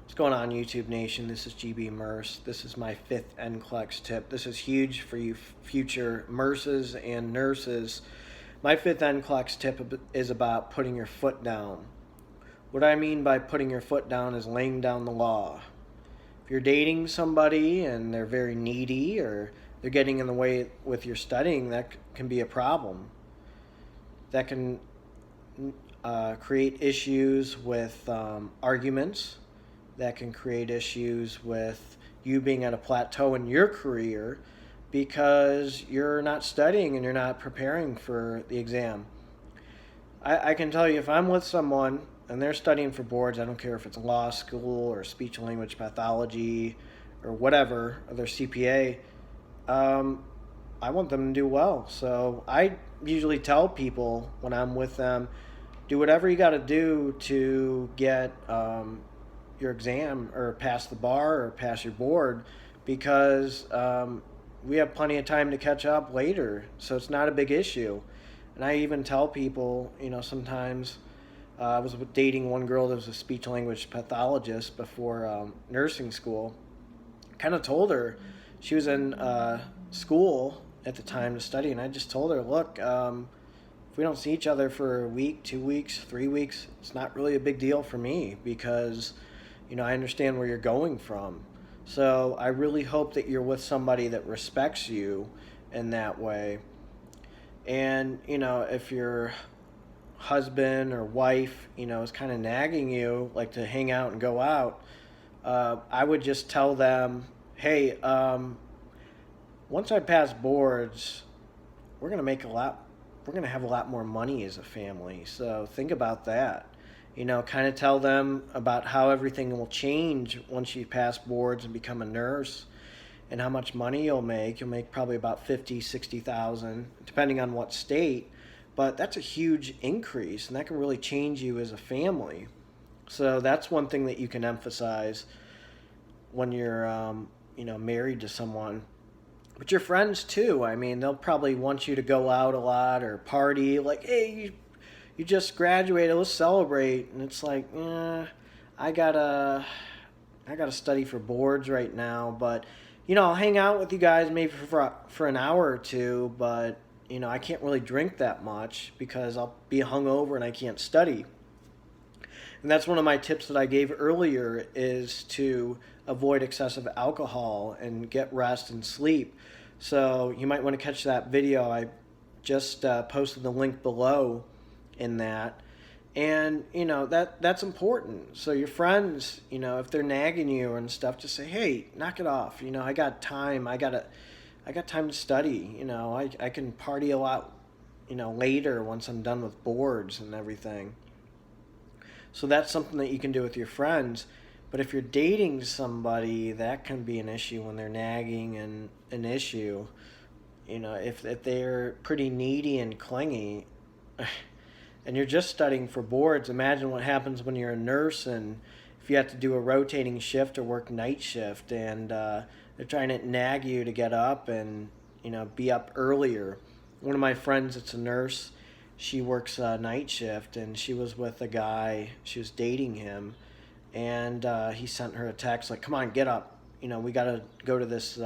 What's going on, YouTube Nation? This is GB Merce. This is my 5th NCLEX tip. This is huge for you future nurses and nurses. My 5th NCLEX tip is about putting your foot down. What I mean by putting your foot down is laying down the law. If you're dating somebody and they're very needy or they're getting in the way with your studying, that can be a problem. That can create issues with arguments. That can create issues with you being at a plateau in your career because you're not studying and you're not preparing for the exam. I can tell you, if I'm with someone and they're studying for boards, I don't care if it's law school or speech and language pathology or whatever, or their CPA, I want them to do well. So I usually tell people when I'm with them, do whatever you got to do to get your exam or pass the bar or pass your board, because we have plenty of time to catch up later, so it's not a big issue. And I even tell people, sometimes I was dating one girl that was a speech language pathologist before nursing school. Kind of told her, she was in school at the time to study, and I just told her, look, if we don't see each other for a week, 2 weeks, 3 weeks, it's not really a big deal for me, because I understand where you're going from. So I really hope that you're with somebody that respects you in that way. And, if your husband or wife, is kind of nagging you, like to hang out and go out, I would just tell them, hey, once I pass boards, we're going to have a lot more money as a family. So think about that. Kind of tell them about how everything will change once you pass boards and become a nurse, and how much money you'll make. You'll make probably about 50, 60,000, depending on what state. But that's a huge increase, and that can really change you as a family. So that's one thing that you can emphasize when you're, married to someone. But your friends too. I mean, they'll probably want you to go out a lot or party. Like, hey, you just graduated, let's celebrate. And it's like, I gotta study for boards right now, but I'll hang out with you guys maybe for an hour or two, but I can't really drink that much because I'll be hungover and I can't study. And that's one of my tips that I gave earlier, is to avoid excessive alcohol and get rest and sleep. So you might want to catch that video. I just posted the link below in that. And that's important. So your friends, if they're nagging you and stuff, just say, hey, knock it off. I got time. I got time to study. I can party a lot later once I'm done with boards and everything. So that's something that you can do with your friends. But if you're dating somebody, that can be an issue when they're nagging, and an issue. If they're pretty needy and clingy, and you're just studying for boards, imagine what happens when you're a nurse and if you have to do a rotating shift or work night shift, and they're trying to nag you to get up and be up earlier. One of my friends that's a nurse, she works night shift, and she was with a guy, she was dating him, and he sent her a text like, come on, get up, we got to go to this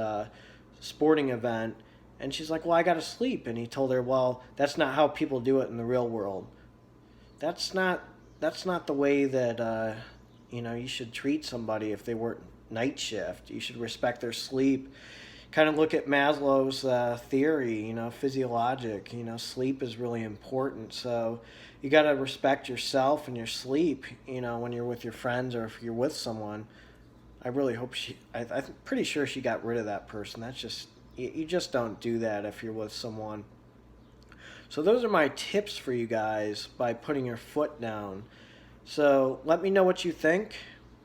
sporting event. And she's like, well, I got to sleep. And he told her, well, that's not how people do it in the real world. That's not the way that you should treat somebody if they work night shift. You should respect their sleep. Kind of look at Maslow's theory, physiologic. Sleep is really important. So you got to respect yourself and your sleep, when you're with your friends or if you're with someone. I really hope I'm pretty sure she got rid of that person. That's just, you just don't do that if you're with someone. So those are my tips for you guys by putting your foot down. So let me know what you think.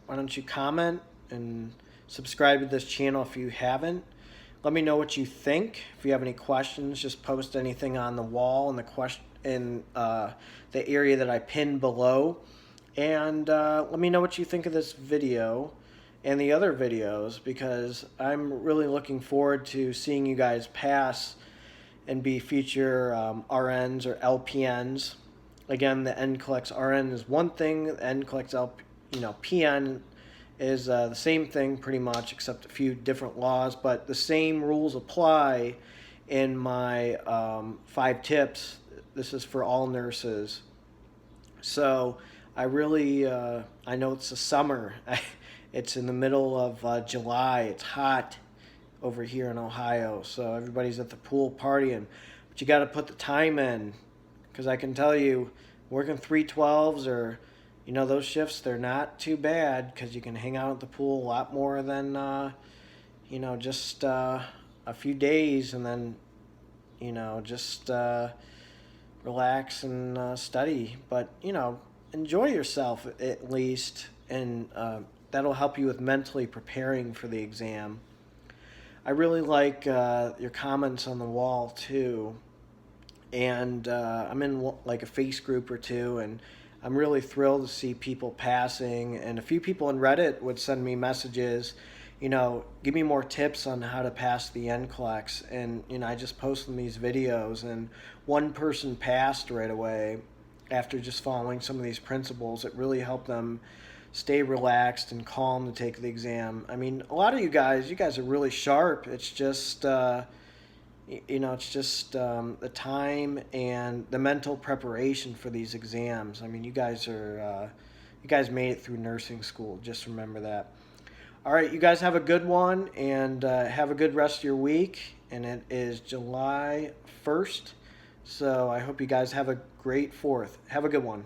Why don't you comment and subscribe to this channel if you haven't. Let me know what you think. If you have any questions, just post anything on the wall in the area that I pinned below. And let me know what you think of this video and the other videos, because I'm really looking forward to seeing you guys pass and be future RNs or LPNs. Again, the nclex-rn is one thing, the nclex-PN is the same thing pretty much, except a few different laws, but the same rules apply in my 5 tips. This is for all nurses. So I really, I know it's the summer. It's in the middle of July. It's hot over here in Ohio, so everybody's at the pool partying. But you got to put the time in, because I can tell you, working 312s or those shifts, they're not too bad, because you can hang out at the pool a lot more than just a few days, and then just relax and study. But enjoy yourself at least, and that'll help you with mentally preparing for the exam. I really like your comments on the wall too, and I'm in like a face group or two, and I'm really thrilled to see people passing. And a few people in Reddit would send me messages, give me more tips on how to pass the NCLEX. And I just post them these videos, and one person passed right away after just following some of these principles. It really helped them stay relaxed and calm to take the exam. I mean, a lot of you guys are really sharp. It's just the time and the mental preparation for these exams. I mean, you guys made it through nursing school. Just remember that. All right, you guys have a good one, and have a good rest of your week. And it is July 1st, so I hope you guys have a great 4th. Have a good one.